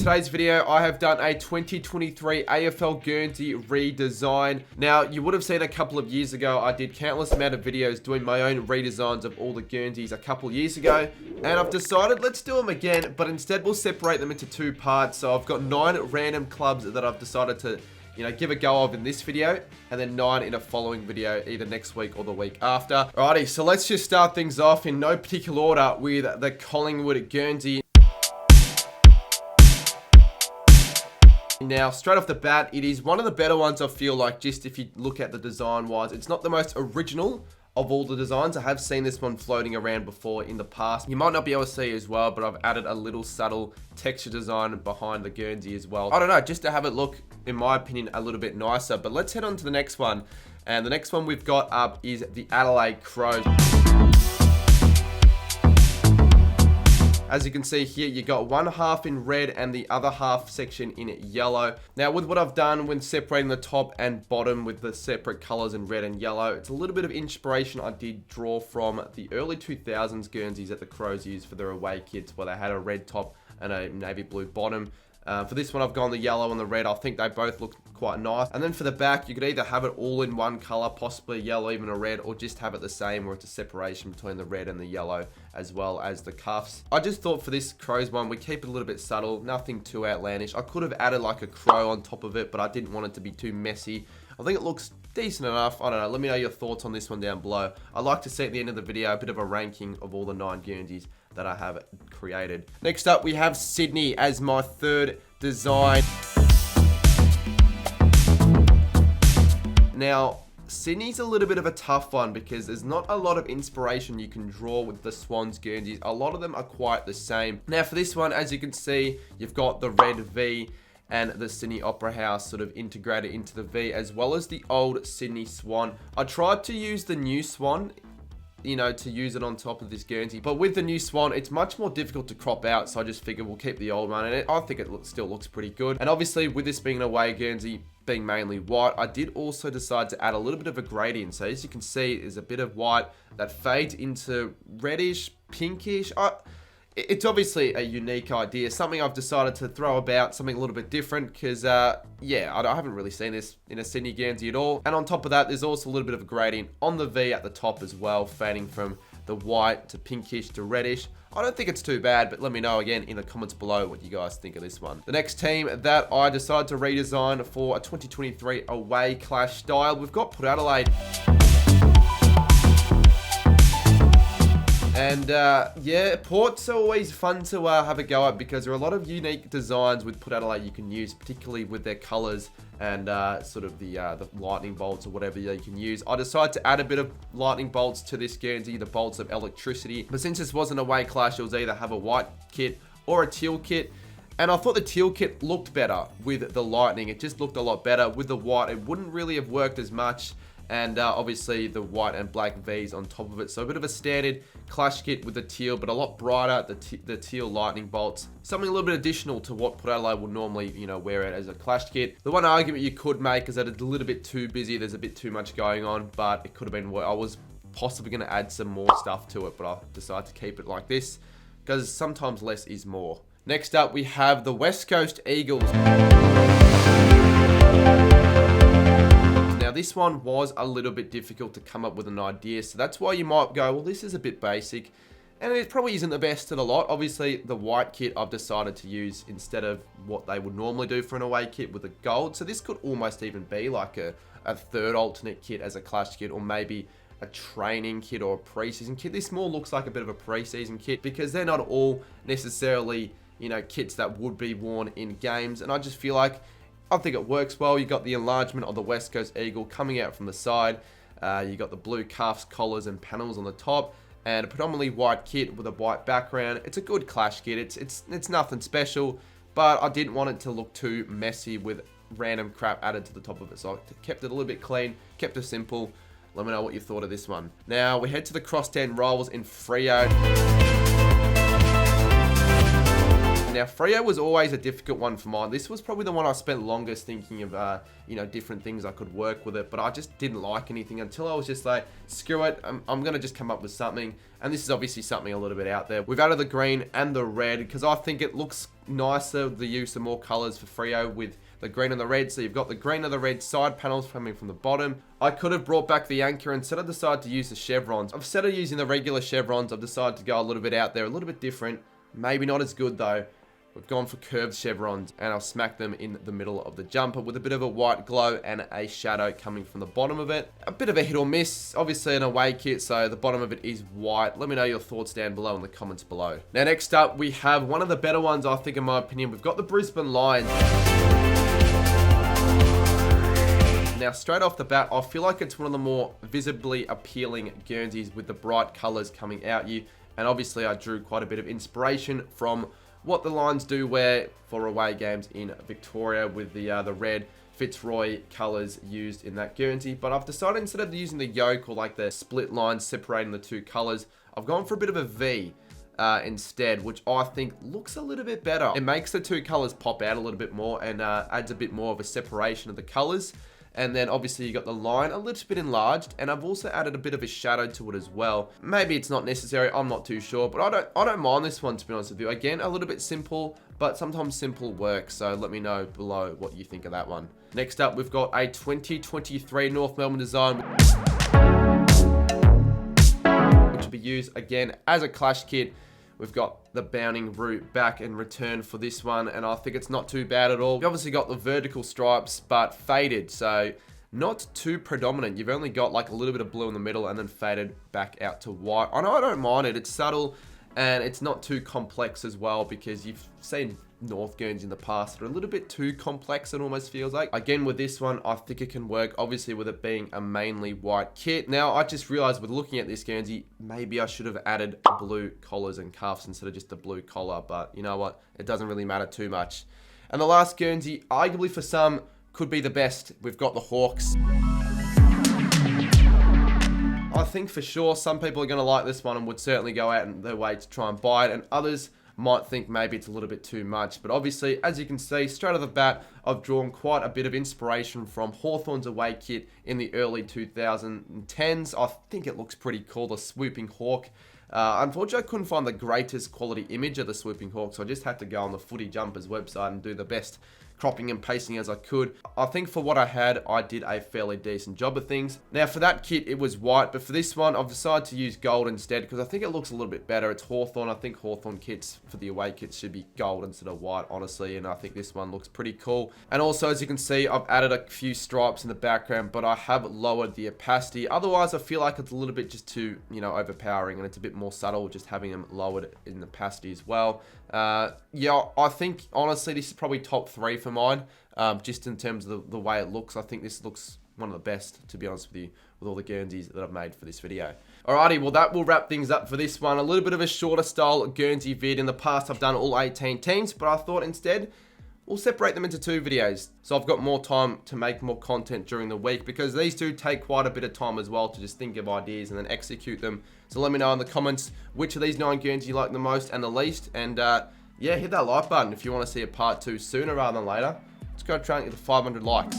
today's video, I have done a 2023 AFL Guernsey redesign. Now, you would have seen a couple of years ago, I did countless amount of videos doing my own redesigns of all the Guernseys a couple of years ago. And I've decided, let's do them again, but instead we'll separate them into two parts. So I've got 9 random clubs that I've decided to, give a go of in this video, and then 9 in a following video, either next week or the week after. Alrighty, so let's just start things off in no particular order with the Collingwood Guernsey. Now, straight off the bat, it is one of the better ones, I feel like, just if you look at the design-wise. It's not the most original of all the designs. I have seen this one floating around before in the past. You might not be able to see it as well, but I've added a little subtle texture design behind the Guernsey as well. I don't know, just to have it look, in my opinion, a little bit nicer. But let's head on to the next one. And the next one we've got up is the Adelaide Crows. As you can see here, you got one half in red and the other half section in yellow. Now, with what I've done when separating the top and bottom with the separate colors in red and yellow, it's a little bit of inspiration I did draw from the early 2000s Guernseys that the Crows used for their away kits, where they had a red top and a navy blue bottom. For this one, I've gone the yellow and the red. I think they both look quite nice. And then for the back, you could either have it all in one color, possibly a yellow, even a red, or just have it the same where it's a separation between the red and the yellow, as well as the cuffs. I just thought for this Crows one, we keep it a little bit subtle, nothing too outlandish. I could have added like a crow on top of it, but I didn't want it to be too messy. I think it looks decent enough. I don't know. Let me know your thoughts on this one down below. I'd like to see at the end of the video a bit of a ranking of all the 9 Guernseys that I have created. Next up, we have Sydney as my third design. Now, Sydney's a little bit of a tough one because there's not a lot of inspiration you can draw with the Swans Guernseys. A lot of them are quite the same. Now, for this one, as you can see, you've got the red V and the Sydney Opera House sort of integrated into the V, as well as the old Sydney Swan. I tried to use the new Swan, to use it on top of this Guernsey. But with the new Swan, it's much more difficult to crop out, so I just figured we'll keep the old one in it. I think it still looks pretty good. And obviously, with this being an away Guernsey, being mainly white, I did also decide to add a little bit of a gradient. So as you can see, there's a bit of white that fades into reddish, pinkish. It's obviously a unique idea, something I've decided to throw about, something a little bit different, because, I haven't really seen this in a Sydney Guernsey at all. And on top of that, there's also a little bit of a gradient on the V at the top as well, fading from the white to pinkish to reddish. I don't think it's too bad, but let me know again in the comments below what you guys think of this one. The next team that I decided to redesign for a 2023 away clash style, we've got Port Adelaide. And Port's always fun to have a go at because there are a lot of unique designs with Port Adelaide you can use, particularly with their colours and sort of the lightning bolts or whatever you can use. I decided to add a bit of lightning bolts to this Guernsey, the bolts of electricity. But since this wasn't a away clash, it was either have a white kit or a teal kit. And I thought the teal kit looked better with the lightning. It just looked a lot better. With the white, it wouldn't really have worked as much. And obviously the white and black V's on top of it. So a bit of a standard clash kit with the teal, but a lot brighter, the teal lightning bolts. Something a little bit additional to what Port Adelaide would normally, wear it as a clash kit. The one argument you could make is that it's a little bit too busy. There's a bit too much going on, but it could have been what I was possibly going to add some more stuff to it, but I decided to keep it like this because sometimes less is more. Next up, we have the West Coast Eagles. Now, this one was a little bit difficult to come up with an idea, so that's why you might go, well, this is a bit basic, and it probably isn't the best of the lot. Obviously, the white kit I've decided to use instead of what they would normally do for an away kit with the gold, so this could almost even be like a third alternate kit as a clash kit, or maybe a training kit or a preseason kit. This more looks like a bit of a preseason kit because they're not all necessarily, kits that would be worn in games, and I just feel like I think it works well. You got the enlargement of the West Coast Eagle coming out from the side. You got the blue cuffs, collars, and panels on the top, and a predominantly white kit with a white background. It's a good clash kit. It's nothing special, but I didn't want it to look too messy with random crap added to the top of it. So I kept it a little bit clean, kept it simple. Let me know what you thought of this one. Now we head to the Crosstown Rivals in Freo. Now, Freo was always a difficult one for mine. This was probably the one I spent longest thinking of, different things I could work with it, but I just didn't like anything until I was just like, screw it, I'm going to just come up with something. And this is obviously something a little bit out there. We've added the green and the red because I think it looks nicer the use of more colors for Freo with the green and the red. So you've got the green and the red side panels coming from the bottom. I could have brought back the anchor. Instead I decided to use the chevrons. Instead of using the regular chevrons, I've decided to go a little bit out there, a little bit different. Maybe not as good though. We've gone for curved chevrons, and I'll smack them in the middle of the jumper with a bit of a white glow and a shadow coming from the bottom of it. A bit of a hit or miss, obviously an away kit, so the bottom of it is white. Let me know your thoughts down below in the comments below. Now next up, we have one of the better ones, I think, in my opinion. We've got the Brisbane Lions. Now, straight off the bat, I feel like it's one of the more visibly appealing Guernseys with the bright colours coming out you. And obviously, I drew quite a bit of inspiration from what the Lions do wear for away games in Victoria with the red Fitzroy colours used in that Guernsey. But I've decided, instead of using the yoke or like the split lines separating the two colours, I've gone for a bit of a V instead, which I think looks a little bit better. It makes the two colours pop out a little bit more and adds a bit more of a separation of the colours. And then obviously you got the line a little bit enlarged, and I've also added a bit of a shadow to it as well. Maybe it's not necessary, I'm not too sure, but I don't mind this one, to be honest with you. Again, a little bit simple, but sometimes simple works, so let me know below what you think of that one. Next up, we've got a 2023 North Melbourne design, which will be used again as a clash kit. We've got the bounding route back in return for this one, and I think it's not too bad at all. You've obviously got the vertical stripes, but faded, so not too predominant. You've only got like a little bit of blue in the middle and then faded back out to white. I know I don't mind it. It's subtle, and it's not too complex as well, because you've seen North Guernsey in the past that are a little bit too complex, it almost feels like. Again, with this one, I think it can work, obviously with it being a mainly white kit. Now, I just realized with looking at this Guernsey, maybe I should have added blue collars and cuffs instead of just the blue collar, but you know what? It doesn't really matter too much. And the last Guernsey, arguably for some, could be the best. We've got the Hawks. I think for sure some people are going to like this one and would certainly go out in their way to try and buy it, and others might think maybe it's a little bit too much. But obviously, as you can see, straight off the bat, I've drawn quite a bit of inspiration from Hawthorn's away kit in the early 2010s. I think it looks pretty cool, the Swooping Hawk. Unfortunately, I couldn't find the greatest quality image of the Swooping Hawk, so I just had to go on the Footy Jumpers website and do the best cropping and pasting as I could. I think for what I had, I did a fairly decent job of things. Now for that kit, it was white, but for this one, I've decided to use gold instead because I think it looks a little bit better. It's Hawthorn. I think Hawthorn kits for the away kits should be gold instead of white, honestly, and I think this one looks pretty cool. And also, as you can see, I've added a few stripes in the background, but I have lowered the opacity. Otherwise, I feel like it's a little bit just too, overpowering, and it's a bit more subtle just having them lowered in the opacity as well. Yeah, I think, honestly, this is probably top 3 for mine, just in terms of the way it looks. I think this looks one of the best, to be honest with you, with all the Guernseys that I've made for this video. Alrighty, well, that will wrap things up for this one. A little bit of a shorter style Guernsey vid. In the past, I've done all 18 teams, but I thought instead, we'll separate them into 2 videos. So I've got more time to make more content during the week, because these do take quite a bit of time as well to just think of ideas and then execute them. So let me know in the comments which of these 9 Guernseys you like the most and the least. And yeah, hit that like button if you want to see a part 2 sooner rather than later. Let's go try and get to 500 likes.